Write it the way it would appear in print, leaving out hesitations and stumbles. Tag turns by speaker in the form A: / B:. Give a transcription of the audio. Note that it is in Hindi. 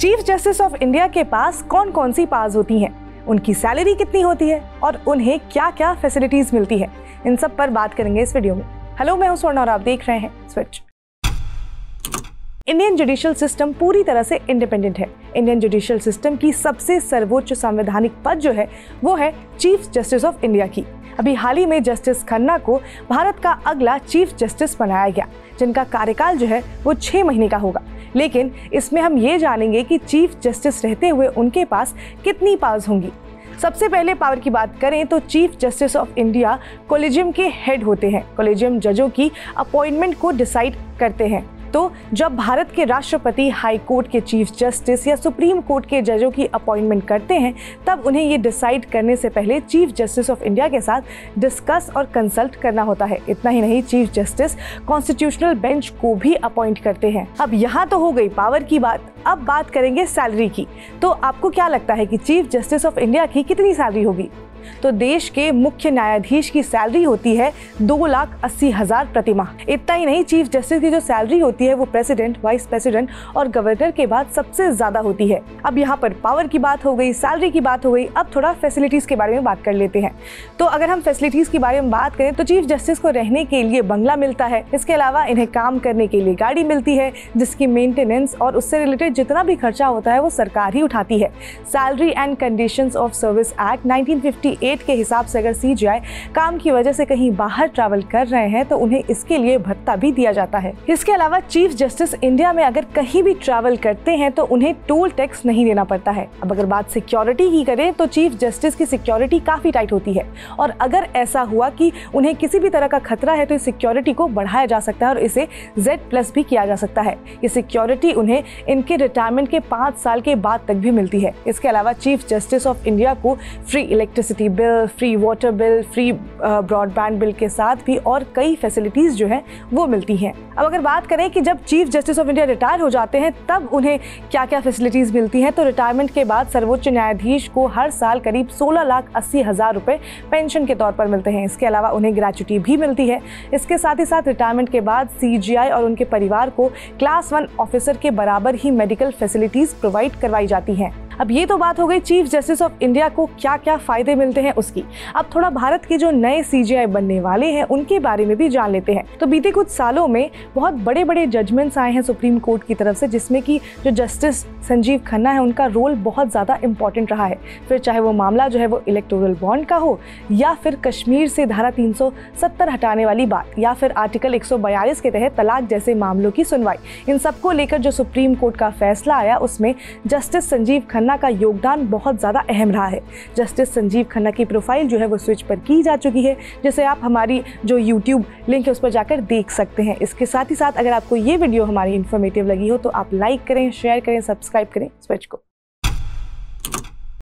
A: चीफ जस्टिस ऑफ इंडिया के पास कौन कौन सी पावर्स होती हैं, उनकी सैलरी कितनी होती है और उन्हें क्या क्या फैसिलिटीज मिलती है, इन सब पर बात करेंगे इस वीडियो में। हेलो, मैं हूं स्वर्ण और आप देख रहे हैं स्विच। इंडियन जुडिशियल सिस्टम पूरी तरह से इंडिपेंडेंट है। इंडियन जुडिशियल सिस्टम की सबसे सर्वोच्च संवैधानिक पद जो है वो है चीफ जस्टिस ऑफ इंडिया की। अभी हाल ही में जस्टिस खन्ना को भारत का अगला चीफ जस्टिस बनाया गया, जिनका कार्यकाल जो है वो 6 महीने का होगा। लेकिन इसमें हम ये जानेंगे कि चीफ जस्टिस रहते हुए उनके पास कितनी पावर्स होंगी। सबसे पहले पावर की बात करें तो chief justice of India collegium के हेड होते हैं। कॉलेजियम जजों की अपॉइंटमेंट को डिसाइड करते हैं। तो जब भारत के राष्ट्रपति हाई कोर्ट के चीफ जस्टिस या सुप्रीम कोर्ट के जजों की अपॉइंटमेंट करते हैं, तब उन्हें ये डिसाइड करने से पहले चीफ जस्टिस ऑफ इंडिया के साथ डिस्कस और कंसल्ट करना होता है। इतना ही नहीं, चीफ जस्टिस कॉन्स्टिट्यूशनल बेंच को भी अपॉइंट करते हैं। अब यहाँ तो हो गई पावर की बात, अब बात करेंगे सैलरी की। तो आपको क्या लगता है कि चीफ जस्टिस ऑफ इंडिया की कितनी सैलरी होगी? तो देश के मुख्य न्यायाधीश की सैलरी होती है 2,80,000 प्रति माह। इतना ही नहीं, चीफ जस्टिस की जो सैलरी होती है वो प्रेसिडेंट, वाइस प्रेसिडेंट और गवर्नर के बाद सबसे ज्यादा होती है। अब यहाँ पर पावर की बात हो गई, सैलरी की बात हो गई, अब थोड़ा फैसिलिटीज के बारे में बात कर लेते हैं। तो अगर हम फैसिलिटीज के बारे में बात करें तो चीफ जस्टिस को रहने के लिए बंगला मिलता है। इसके अलावा इन्हें काम करने के लिए गाड़ी मिलती है, जिसकी मेंटेनेंस और उससे रिलेटेड जितना भी खर्चा होता है वो सरकार ही उठाती है। Salary and conditions of service act 1958 के हिसाब से अगर सीजीआई काम की वजह से कहीं बाहर ट्रैवल कर रहे हैं तो उन्हें इसके लिए भत्ता भी दिया जाता है। इसके अलावा चीफ जस्टिस इंडिया में अगर कहीं भी ट्रैवल करते हैं तो उन्हें टोल टैक्स नहीं देना पड़ता है। अब अगर बात सिक्योरिटी की करें तो चीफ जस्टिस की सिक्योरिटी काफी टाइट होती है और अगर ऐसा हुआ कि उन्हें किसी भी तरह का खतरा है तो इस सिक्योरिटी को बढ़ाया जा सकता है और इसे Z+ भी किया जा सकता है। ये सिक्योरिटी उन्हें इनके रिटायरमेंट के 5 साल के बाद तक भी मिलती है। इसके अलावा चीफ जस्टिस ऑफ इंडिया को free electricity bill, free water bill, free broadband bill के साथ भी और कई फैसिलिटीज जो हैं वो मिलती हैं। अब अगर बात करें कि जब chief justice of India retire हो जाते हैं तब उन्हें क्या क्या फैसिलिटीज मिलती हैं, तो रिटायरमेंट के बाद सर्वोच्च न्यायाधीश को हर साल करीब 16,80,000 रुपए पेंशन के तौर पर मिलते हैं। इसके अलावा उन्हें ग्रेच्युटी भी मिलती है। इसके साथ ही साथ रिटायरमेंट के बाद सीजीआई और उनके परिवार को क्लास 1 ऑफिसर के बराबर ही मेडिकल फैसिलिटीज प्रोवाइड करवाई जाती हैं। अब ये तो बात हो गई चीफ जस्टिस ऑफ इंडिया को क्या क्या फायदे मिलते हैं उसकी। अब थोड़ा भारत के जो नए सीजीआई बनने वाले हैं उनके बारे में भी जान लेते हैं। तो बीते कुछ सालों में बहुत बड़े बड़े जजमेंट्स आए हैं सुप्रीम कोर्ट की तरफ से, जिसमें कि जो जस्टिस संजीव खन्ना है उनका रोल बहुत ज़्यादा इंपॉर्टेंट रहा है। फिर चाहे वो मामला जो है वो इलेक्टोरल बॉन्ड का हो, या फिर कश्मीर से धारा 370 हटाने वाली बात, या फिर आर्टिकल 142 के तहत तलाक जैसे मामलों की सुनवाई, इन सबको लेकर जो सुप्रीम कोर्ट का फैसला आया उसमें जस्टिस संजीव खन्ना का योगदान बहुत ज़्यादा अहम रहा है। जस्टिस संजीव खन्ना की प्रोफाइल जो है वो स्विच पर की जा चुकी है, जिसे आप हमारी जो YouTube लिंक है उस पर जाकर देख सकते हैं। इसके साथ ही साथ अगर आपको ये वीडियो हमारी इन्फॉर्मेटिव लगी हो तो आप लाइक करें, शेयर करें, सब्सक्राइब करें स्विच को।